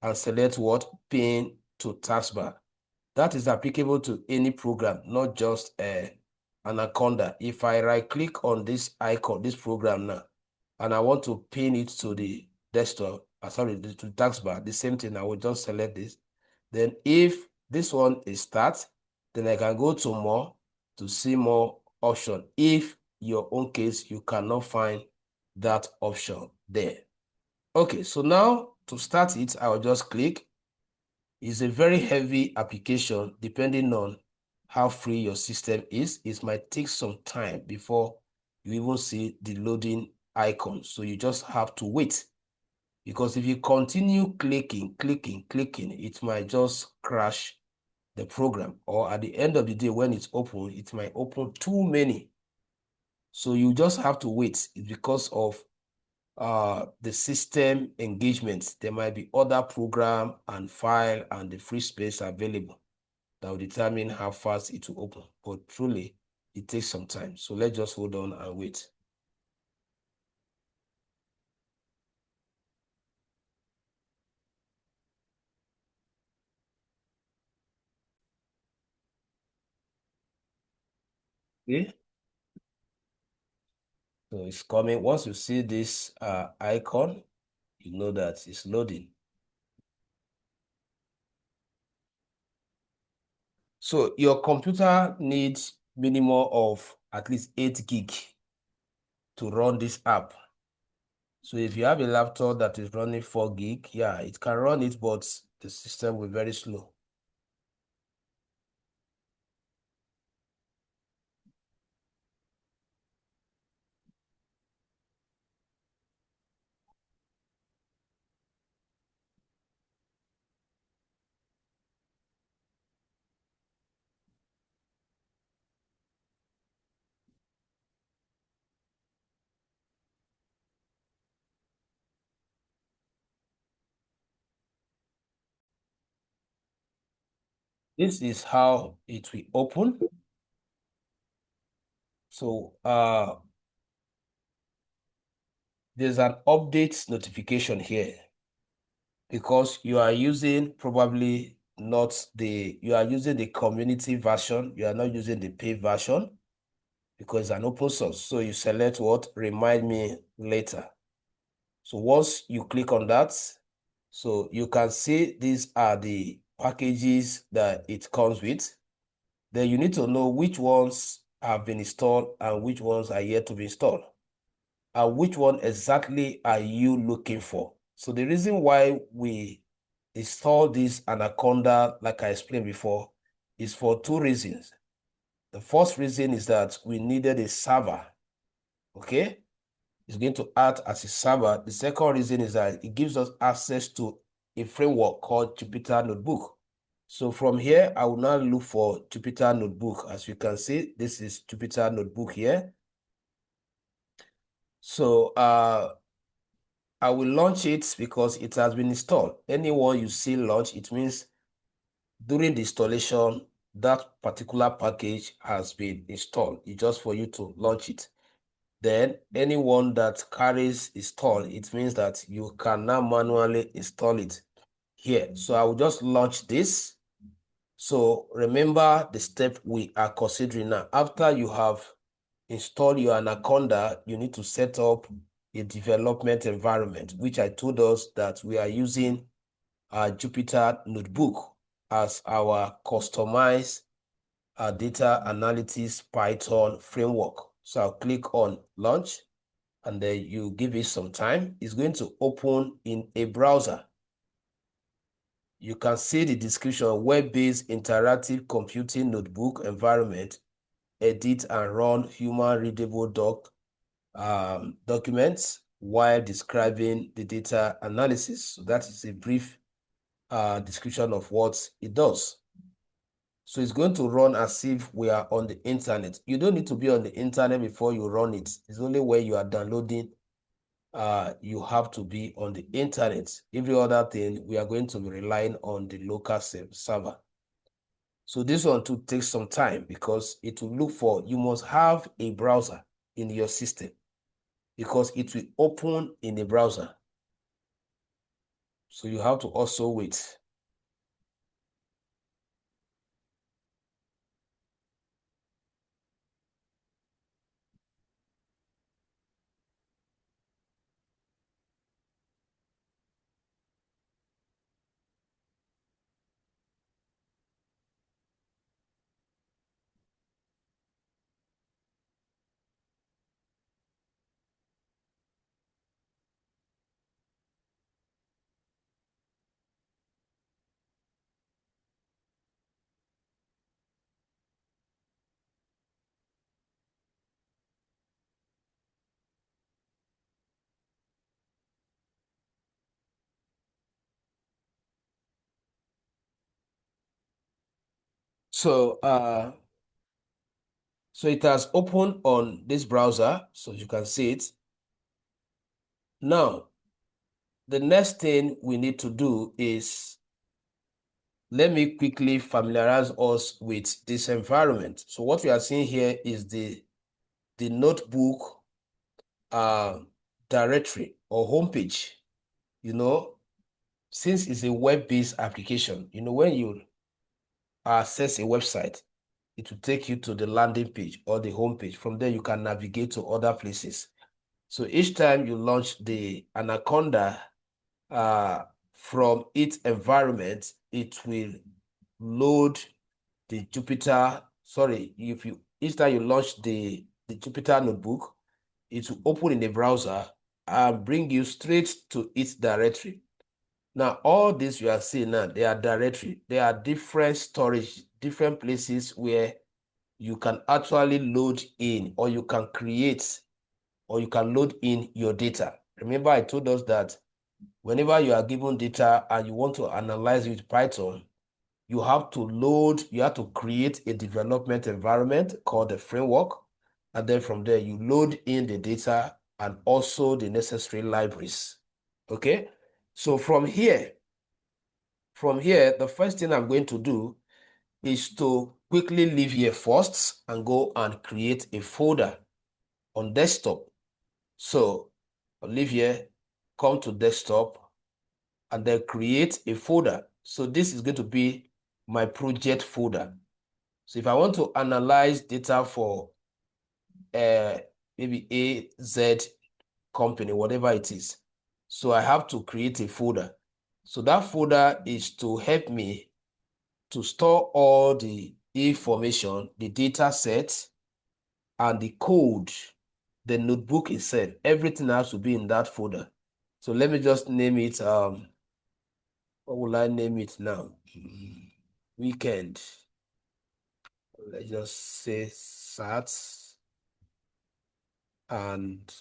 and select what? Pin to taskbar. That is applicable to any program, not just Anaconda. If I right click on this icon, this program now, and I want to pin it to the desktop, sorry, to the taskbar, the same thing, I will just select this. Then if this one is start, then I can go to more to see more option. If your own case, you cannot find that option there. Okay, so now to start it, I will just click. It's a very heavy application depending on how free your system is. It might take some time before you even see the loading icon. So you just have to wait, because if you continue clicking, it might just crash the program, or at the end of the day when it's open, it might open too many. So you just have to wait. It's because of the system engagement. There might be other program and file and the free space available that will determine how fast it will open. But truly, it takes some time. So let's just hold on and wait. Okay. So it's coming. Once you see this icon, you know that it's loading. So your computer needs minimum of at least 8 gig to run this app. So if you have a laptop that is running 4 gig, yeah, it can run it, but the system will be very slow. This is how it will open. So there's an update notification here, because you are using probably not the, you are using the community version. You are not using the paid version because it's an open source. So you select what? Remind me later. So once you click on that, so you can see these are the packages that it comes with. Then you need to know which ones have been installed and which ones are yet to be installed, and which one exactly are you looking for. So the reason why we install this Anaconda, like I explained before, is for 2 reasons. The first reason is that we needed a server, okay? It's going to act as a server. The second reason is that it gives us access to a framework called Jupyter Notebook. So from here, I will now look for Jupyter Notebook. As you can see, this is Jupyter Notebook here. So I will launch it because it has been installed. Anyone you see launch, it means during the installation, that particular package has been installed. It's just for you to launch it. Then anyone that carries install, it means that you can now manually install it here. So I will just launch this. So remember the step we are considering now. After you have installed your Anaconda, you need to set up a development environment, which I told us that we are using our Jupyter Notebook as our customized data analytics Python framework. So I'll click on launch, and then you give it some time. It's going to open in a browser. You can see the description: web-based interactive computing notebook environment, edit and run human readable documents while describing the data analysis. So that is a brief description of what it does. So it's going to run as if we are on the internet. You don't need to be on the internet before you run it. It's only when you are downloading, you have to be on the internet. Every other thing, we are going to be relying on the local server. So this one too takes some time because it will look for, you must have a browser in your system because it will open in a browser. So you have to also wait. So so it has opened on this browser, so you can see it. Now, the next thing we need to do is, let me quickly familiarize us with this environment. So what we are seeing here is the notebook directory or homepage. Since it's a web-based application, when you access a website, it will take you to the landing page or the homepage. From there, you can navigate to other places. So each time you launch the Anaconda from its environment, it will load the Jupyter. Sorry, each time you launch the Jupyter notebook, it will open in the browser and bring you straight to its directory. Now, all this you are seeing now, they are directory. They are different storage, different places where you can actually load in, or you can create, or you can load in your data. Remember, I told us that whenever you are given data and you want to analyze it with Python, you have to create a development environment called a framework. And then from there, you load in the data and also the necessary libraries. Okay? So from here, the first thing I'm going to do is to quickly leave here first and go and create a folder on desktop. So I'll leave here, come to desktop, and then create a folder. So this is going to be my project folder. So if I want to analyze data for maybe A, Z company, whatever it is, so I have to create a folder. So that folder is to help me to store all the information, the data set, and the code, the notebook itself. Everything has to be in that folder. So let me just name it, what will I name it now? Weekend. Let's just say Sats and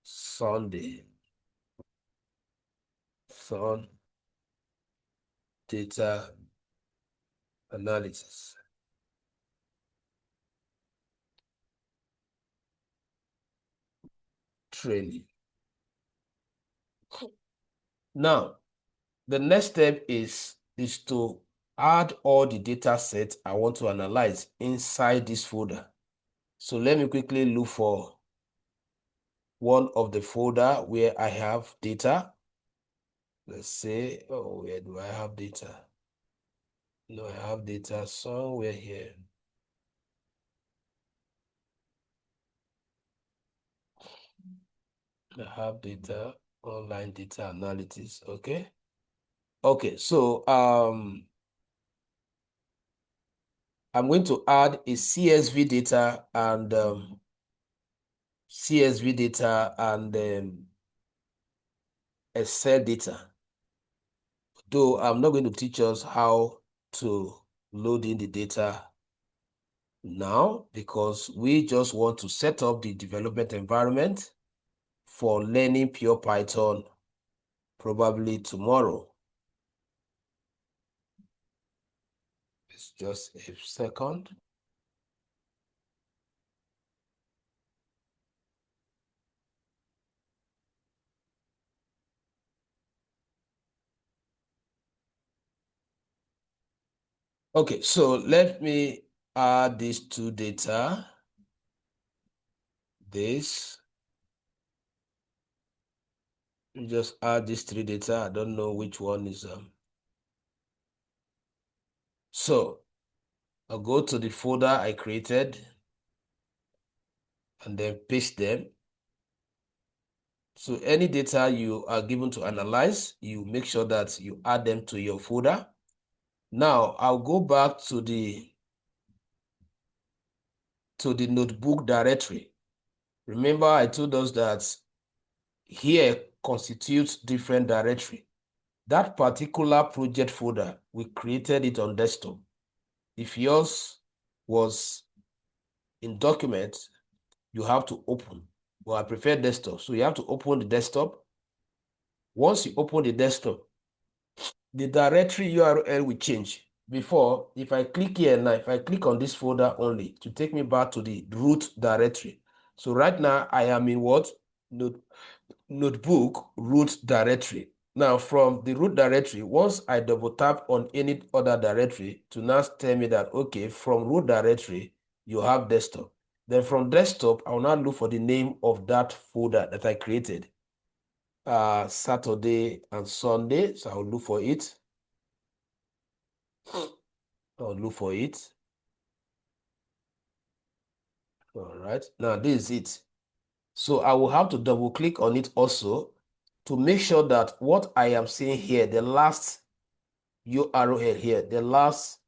Sunday. Sun data analysis. Training. Now, the next step is to add all the data sets I want to analyze inside this folder. So let me quickly look for one of the folder where I have data. Let's say, oh, where do I have data? No, I have data somewhere here. I have data, online data analysis, okay? Okay, so I'm going to add a CSV data and Excel data. Though I'm not going to teach us how to load in the data now because we just want to set up the development environment for learning pure Python probably tomorrow. It's just a second. Okay, so let me add these two data. This. Just add these three data. I don't know which one is So I'll go to the folder I created and then paste them. So any data you are given to analyze, you make sure that you add them to your folder. Now I'll go back to the notebook directory. Remember, I told us that here constitutes different directory. That particular project folder, we created it on desktop. If yours was in document, you have to open. Well, I prefer desktop. So you have to open the desktop. Once you open the desktop, the directory URL will change. Before, if I click here now, if I click on this folder only to take me back to the root directory. So right now I am in what? Notebook root directory. Now from the root directory, once I double tap on any other directory to now tell me that, okay, from root directory, you have desktop. Then from desktop, I will now look for the name of that folder that I created. Saturday and Sunday. So I'll look for it. I'll look for it. All right. Now this is it. So I will have to double click on it also to make sure that what I am seeing here, the last URL here, the last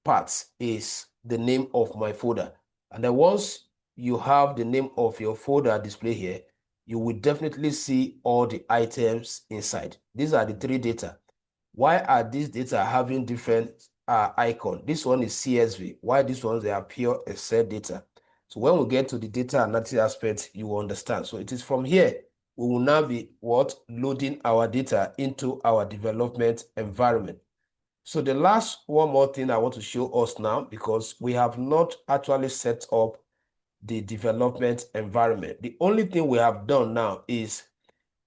part is the name of my folder. And then once you have the name of your folder display here, you will definitely see all the items inside. These are the three data. Why are these data having different icon? This one is CSV. Why these ones, they are pure Excel data. So when we get to the data analysis aspect, you will understand. So it is from here, we will now be loading our data into our development environment. So the last one more thing I want to show us now, because we have not actually set up the development environment. The only thing we have done now is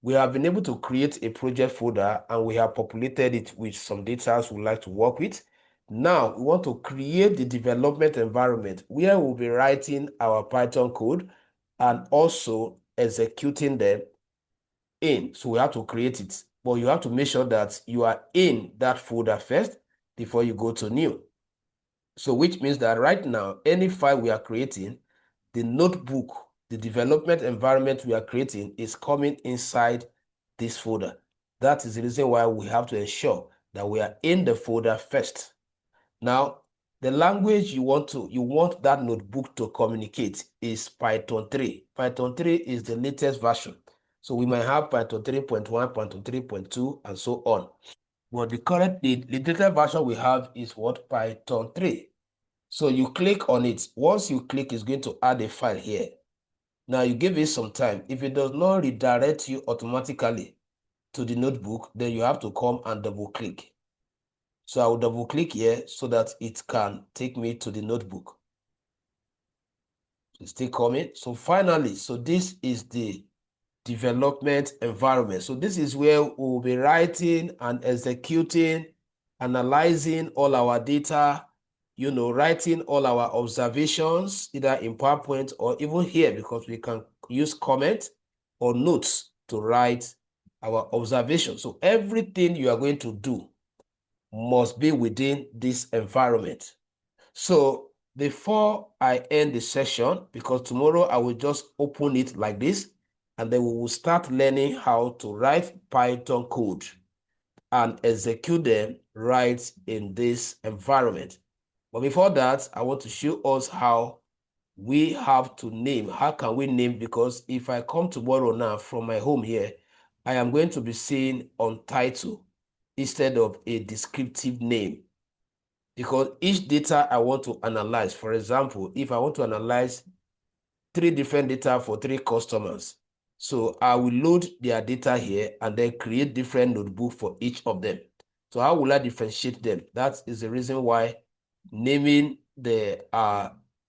we have been able to create a project folder and we have populated it with some data we like to work with. Now we want to create the development environment where we'll be writing our Python code and also executing them in. So we have to create it, but you have to make sure that you are in that folder first before you go to new. So which means that right now, any file we are creating, the notebook, the development environment we are creating is coming inside this folder. That is the reason why we have to ensure that we are in the folder first. Now, the language you want that notebook to communicate is Python 3. Python 3 is the latest version. So we might have Python 3.1, Python 3.2, and so on. But the latest version we have is what? Python 3. So you click on it. Once you click, it's going to add a file here. Now you give it some time. If it does not redirect you automatically to the notebook, then you have to come and double click. So I will double click here so that it can take me to the notebook. It's still coming. So finally, so this is the development environment. So this is where we'll be writing and executing, analyzing all our data, writing all our observations, either in PowerPoint or even here, because we can use comment or notes to write our observations. So everything you are going to do must be within this environment. So before I end the session, because tomorrow I will just open it like this, and then we will start learning how to write Python code and execute them right in this environment. But before that, I want to show us how we have to name. How can we name? Because if I come tomorrow now from my home here, I am going to be seeing on title instead of a descriptive name. Because each data I want to analyze, for example, if I want to analyze 3 different data for 3 customers, so I will load their data here and then create different notebook for each of them. So how will I differentiate them? That is the reason why naming the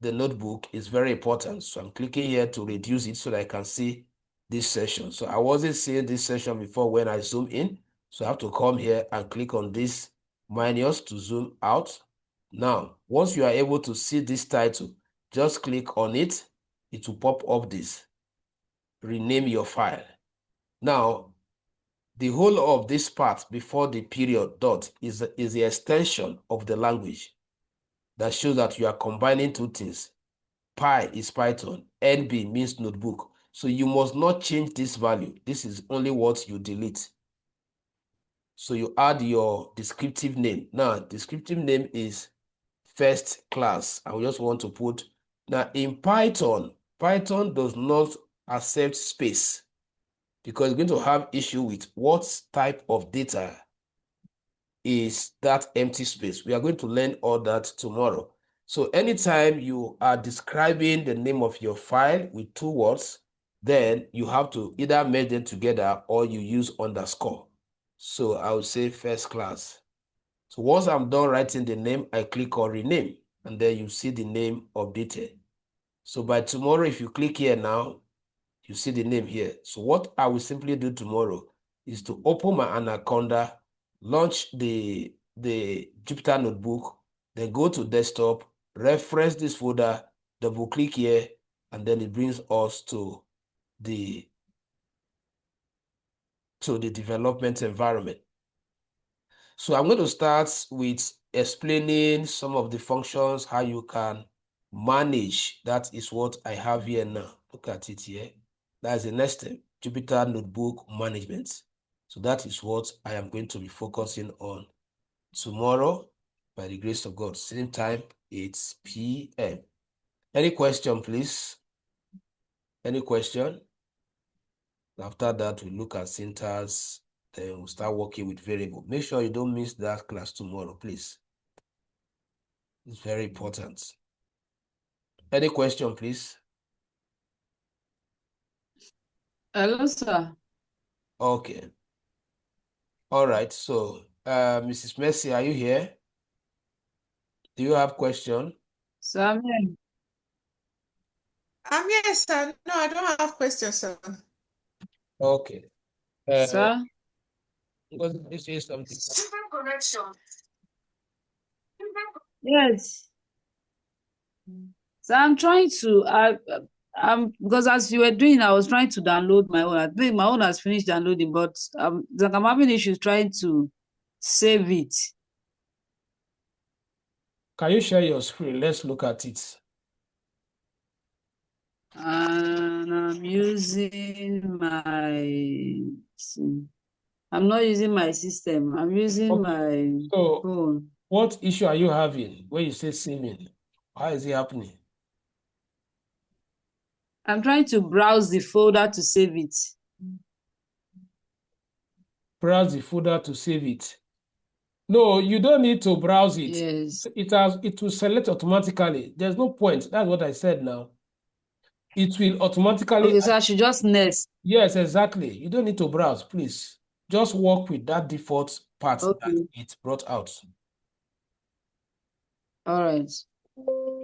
notebook is very important. So I'm clicking here to reduce it so that I can see this session. So I wasn't seeing this session before when I zoom in. So I have to come here and click on this minus to zoom out. Now, once you are able to see this title, just click on it. It will pop up this. Rename your file. Now, the whole of this part before the period dot is the extension of the language that shows that you are combining two things. Pi is Python, NB means notebook. So you must not change this value. This is only what you delete. So you add your descriptive name. Now, descriptive name is first class. I just want to put, now in Python, Python does not accept space because it's going to have issue with what type of data is that empty space. We are going to learn all that tomorrow. So anytime you are describing the name of your file with two words, then you have to either merge them together or you use underscore. So I would say first class. So once I'm done writing the name, I click on rename, and then you see the name updated. So by tomorrow, if you click here now, you see the name here. So what I will simply do tomorrow is to open my Anaconda, launch the Jupyter Notebook, then go to desktop, reference this folder, double click here, and then it brings us to the development environment. So I'm going to start with explaining some of the functions, how you can manage. That is what I have here now. Look at it here. That's the next step, Jupyter Notebook Management. So that is what I am going to be focusing on tomorrow by the grace of God. Same time, 8 p.m. Any question, please? Any question? After that, we look at syntax, then we'll start working with variable. Make sure you don't miss that class tomorrow, please. It's very important. Any question, please?
Hello, sir.
Okay. All right. So, Mrs. Mercy, are you here? Do you have question?
Sir, I'm here.
Yes, sir. No, I don't have questions, sir.
Okay.
Sir?
Was this is something?
Yes. So I'm trying to, because as you were doing, I was trying to download my own. I think my own has finished downloading, but like I'm having issues trying to save it.
Can you share your screen? Let's look at it.
And I'm using I'm not using my system. I'm using
Okay.
my
So,
phone.
what issue are you having when you say saving? How is it happening?
I'm trying to browse the folder to save it.
Browse the folder to save it. No, you don't need to browse it.
Yes.
It will select automatically. There's no point. That's what I said now. It will automatically.
Okay, so I should just next.
Yes, exactly. You don't need to browse, please. Just work with that default part that
Okay.
it brought out.
All right.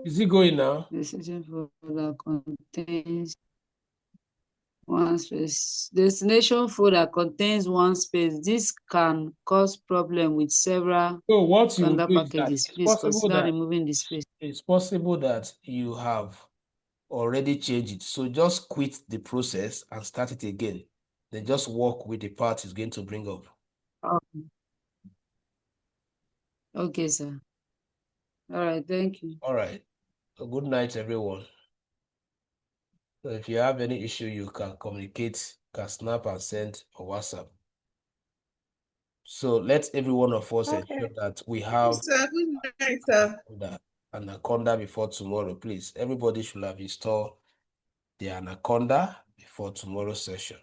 Is it going now?
The section folder contains one space. Destination folder contains one space. This can cause problem with several
So what you
Conda
do is that
packages. Please consider removing the space.
it's possible that you have already changed it. So just quit the process and start it again. Then just work with the part it's going to bring up.
Okay. Okay, sir. All right, thank you.
All right. So good night, everyone. So if you have any issue, you can communicate, can snap and send or WhatsApp. So let every one of us ensure that we have
Sir, good night, sir.
Anaconda before tomorrow, please. Everybody should have installed the Anaconda before tomorrow's session.